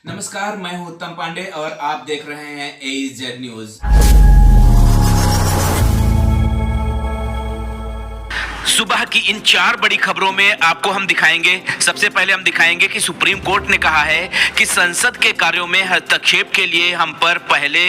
नमस्कार, मैं हूं उत्तम पांडे और आप देख रहे हैं AEZ न्यूज। सुबह की इन 4 बड़ी खबरों में आपको हम दिखाएंगे। सबसे पहले हम दिखाएंगे कि सुप्रीम कोर्ट ने कहा है कि संसद के कार्यों में हस्तक्षेप के लिए हम पर पहले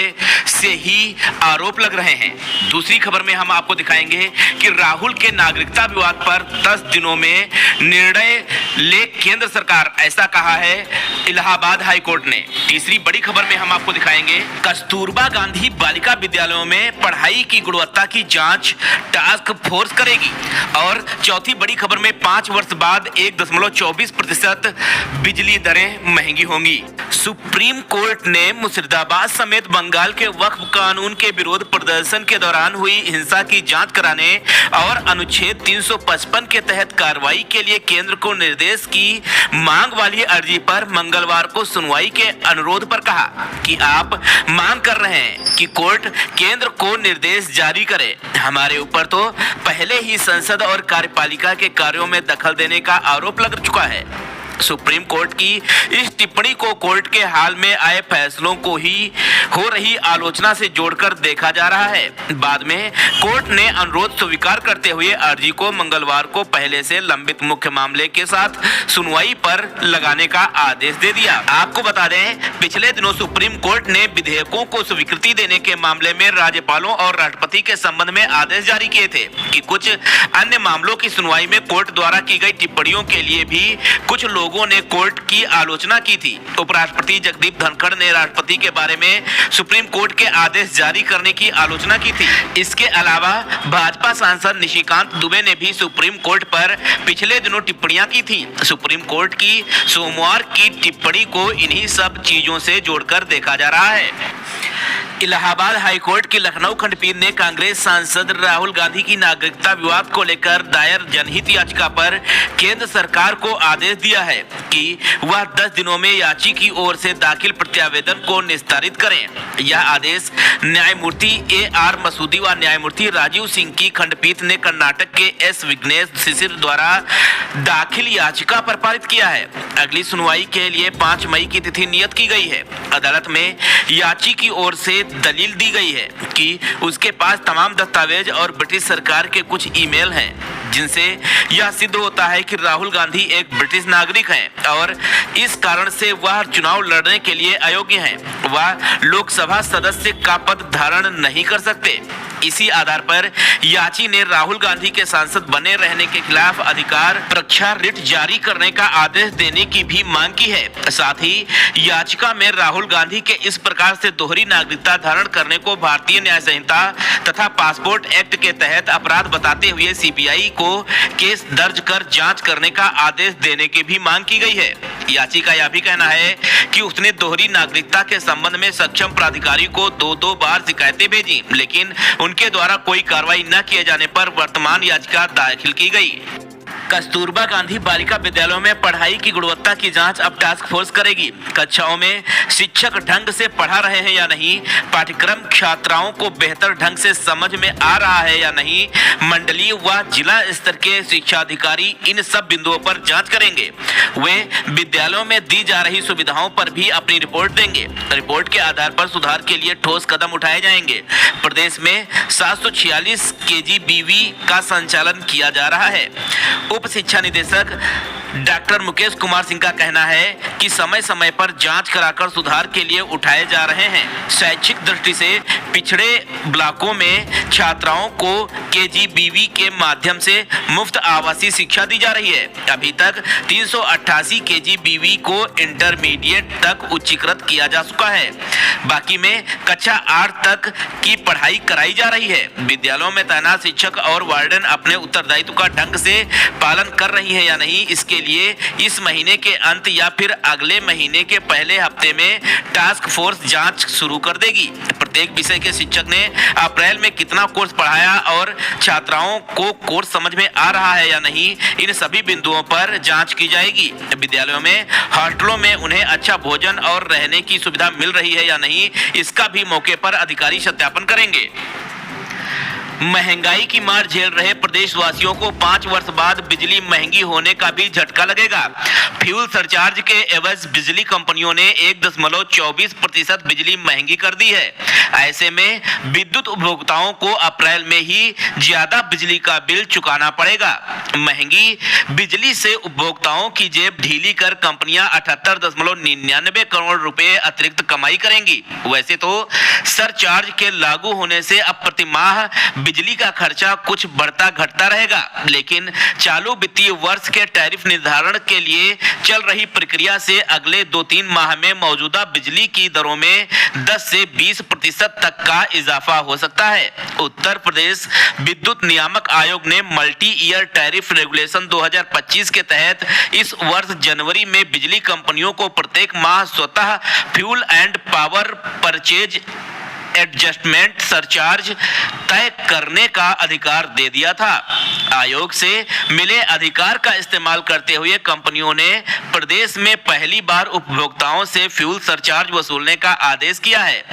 से ही आरोप लग रहे हैं। दूसरी खबर में हम आपको दिखाएंगे कि राहुल के नागरिकता विवाद पर 10 दिनों में निर्णय ले केंद्र सरकार, ऐसा कहा है इलाहाबाद हाई कोर्ट ने। तीसरी बड़ी खबर में हम आपको दिखाएंगे कस्तूरबा गांधी बालिका विद्यालयों में पढ़ाई की गुणवत्ता की जांच टास्क फोर्स करेगी। और चौथी बड़ी खबर में 5 वर्ष बाद 1.24% बिजली दरें महंगी होंगी। सुप्रीम कोर्ट ने मुर्शिदाबाद समेत बंगाल के वक्फ कानून के विरोध प्रदर्शन के दौरान हुई हिंसा की जांच कराने और अनुच्छेद 355 के तहत कार्रवाई के लिए केंद्र को निर्देश की मांग वाली अर्जी पर मंगलवार को सुनवाई के अनुरोध पर कहा कि आप मांग कर रहे हैं कि कोर्ट केंद्र को निर्देश जारी करे। हमारे ऊपर तो पहले ही संसद और कार्यपालिका के कार्यों में दखल देने का आरोप लग चुका है। सुप्रीम कोर्ट की इस टिप्पणी को कोर्ट के हाल में आए फैसलों को ही हो रही आलोचना से जोड़कर देखा जा रहा है। बाद में कोर्ट ने अनुरोध स्वीकार करते हुए अर्जी को मंगलवार को पहले से लंबित मुख्य मामले के साथ सुनवाई पर लगाने का आदेश दे दिया। आपको बता दें, पिछले दिनों सुप्रीम कोर्ट ने विधेयकों को स्वीकृति देने के मामले में राज्यपालों और राष्ट्रपति के संबंध में आदेश जारी किए थे कि कुछ अन्य मामलों की सुनवाई में कोर्ट द्वारा की गई टिप्पणियों के लिए भी कुछ लोगों ने कोर्ट की आलोचना की थी। उपराष्ट्रपति जगदीप धनखड़ ने राष्ट्रपति के बारे में सुप्रीम कोर्ट के आदेश जारी करने की आलोचना की थी। इसके अलावा भाजपा सांसद निशिकांत दुबे ने भी सुप्रीम कोर्ट पर पिछले दिनों टिप्पणियां की थी। सुप्रीम कोर्ट की सोमवार की टिप्पणी को इन्हीं सब चीजों से जोड़कर देखा जा रहा है। इलाहाबाद हाईकोर्ट की लखनऊ खंडपीठ ने कांग्रेस सांसद राहुल गांधी की नागरिकता विवाद को लेकर दायर जनहित याचिका पर केंद्र सरकार को आदेश दिया है कि वह 10 दिनों में याची की ओर से दाखिल प्रत्यावेदन को निस्तारित करें। यह आदेश न्यायमूर्ति AR मसूदी व न्यायमूर्ति राजीव सिंह की खंडपीठ ने कर्नाटक के S विघ्नेश शिशिर द्वारा दाखिल याचिका पर पारित किया है। अगली सुनवाई के लिए 5 मई की तिथि नियत की गई है। अदालत में याची की ओर से दलील दी गई है कि उसके पास तमाम दस्तावेज और ब्रिटिश सरकार के कुछ ईमेल हैं जिनसे यह सिद्ध होता है कि राहुल गांधी एक ब्रिटिश नागरिक हैं और इस कारण से वह चुनाव लड़ने के लिए अयोग्य हैं। वह लोकसभा सदस्य का पद धारण नहीं कर सकते। इसी आधार पर याची ने राहुल गांधी के सांसद बने रहने के खिलाफ अधिकार परीक्षा रिट जारी करने का आदेश देने की भी मांग की है। साथ ही याचिका में राहुल गांधी के इस प्रकार से दोहरी नागरिकता धारण करने को भारतीय न्याय संहिता तथा पासपोर्ट एक्ट के तहत अपराध बताते हुए CBI को केस दर्ज कर जांच करने का आदेश देने की भी मांग की गई है। याची का यह भी कहना है कि उसने दोहरी नागरिकता के संबंध में सक्षम प्राधिकारी को 2 बार शिकायतें भेजी, लेकिन उनके द्वारा कोई कार्रवाई न किए जाने पर वर्तमान याचिका दाखिल की गई। कस्तूरबा गांधी बालिका विद्यालयों में पढ़ाई की गुणवत्ता की जांच अब टास्क फोर्स करेगी। कक्षाओं में शिक्षक ढंग से पढ़ा रहे हैं या नहीं, पाठ्यक्रम छात्राओं को बेहतर ढंग से समझ में आ रहा है या नहीं, मंडलीय व जिला स्तर के शिक्षा अधिकारी इन सब बिंदुओं पर जांच करेंगे। वे विद्यालयों में दी जा रही सुविधाओं पर भी अपनी रिपोर्ट देंगे। रिपोर्ट के आधार पर सुधार के लिए ठोस कदम उठाए जाएंगे। प्रदेश में 746 KGBV का संचालन किया जा रहा है। उप शिक्षा निदेशक डॉक्टर मुकेश कुमार सिंह का कहना है कि समय समय पर जांच कराकर सुधार के लिए उठाए जा रहे हैं। शैक्षिक दृष्टि से पिछड़े ब्लॉकों में छात्राओं को KGBV के माध्यम से मुफ्त आवासीय शिक्षा दी जा रही है। अभी तक 388 KGBV को इंटरमीडिएट तक उच्चीकृत किया जा चुका है। बाकी में कक्षा 8 तक की पढ़ाई कराई जा रही है। विद्यालयों में तैनात शिक्षक और वार्डन अपने उत्तरदायित्व का ढंग से पालन कर रही है या नहीं, इसके लिए इस महीने के अंत या फिर अगले महीने के पहले हफ्ते में टास्क फोर्स जांच शुरू कर देगी। प्रत्येक विषय के शिक्षक ने अप्रैल में कितना कोर्स पढ़ाया और छात्राओं को कोर्स समझ में आ रहा है या नहीं, इन सभी बिंदुओं पर जांच की जाएगी। विद्यालयों में हॉस्टलों में उन्हें अच्छा भोजन और रहने की सुविधा मिल रही है या नहीं, इसका भी मौके पर अधिकारी सत्यापन करेंगे। महंगाई की मार झेल रहे प्रदेशवासियों को 5 वर्ष बाद बिजली महंगी होने का भी झटका लगेगा। फ्यूल सरचार्ज के एवज बिजली कंपनियों ने 1.24% बिजली महंगी कर दी है। ऐसे में विद्युत उपभोक्ताओं को अप्रैल में ही ज्यादा बिजली का बिल चुकाना पड़ेगा। महंगी बिजली से उपभोक्ताओं की जेब ढीली कर कंपनियां 78.99 करोड़ रुपए अतिरिक्त कमाई करेंगी। वैसे तो सरचार्ज के लागू होने से अब प्रतिमाह बिजली का खर्चा कुछ बढ़ता घटता रहेगा, लेकिन चालू वित्तीय वर्ष के टैरिफ निर्धारण के लिए चल रही प्रक्रिया से अगले 2-3 माह में मौजूदा बिजली की दरों में 10 से 20% तक का इजाफा हो सकता है। उत्तर प्रदेश विद्युत नियामक आयोग ने मल्टी ईयर टैरिफ रेगुलेशन 2025 के तहत इस वर्ष जनवरी में बिजली कंपनियों को प्रत्येक माह स्वतः fuel and power purchase adjustment surcharge तय करने का अधिकार दे दिया था। आयोग से मिले अधिकार का इस्तेमाल करते हुए कंपनियों ने प्रदेश में पहली बार उपभोक्ताओं से फ्यूल सरचार्ज वसूलने का आदेश किया है,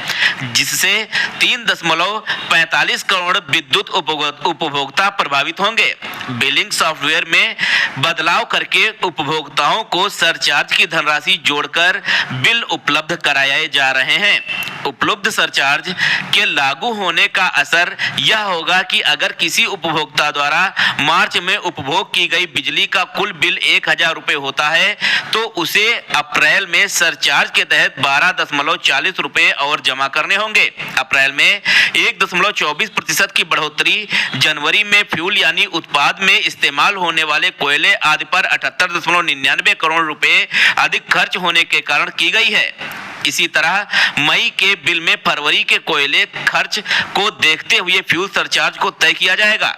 जिससे 3.45 करोड़ विद्युत उपभोक्ता प्रभावित होंगे। बिलिंग सॉफ्टवेयर में बदलाव करके उपभोक्ताओं को सरचार्ज की धनराशि जोड़कर बिल उपलब्ध कराए जा रहे हैं। उपलब्ध सरचार्ज के लागू होने का असर यह होगा कि अगर किसी उपभोक्ता द्वारा मार्च में उपभोग की गई बिजली का कुल बिल 1000 रुपए होता है, तो उसे अप्रैल में सरचार्ज के तहत 12.40 रुपए और जमा करने होंगे। अप्रैल में 1.24% की बढ़ोतरी जनवरी में फ्यूल यानी उत्पाद में इस्तेमाल होने वाले कोयले आदि पर 78.99 करोड़ रुपए अधिक खर्च होने के कारण की गई है। इसी तरह मई के बिल में फरवरी के कोयले खर्च को देखते हुए फ्यूल सरचार्ज को तय किया जाएगा।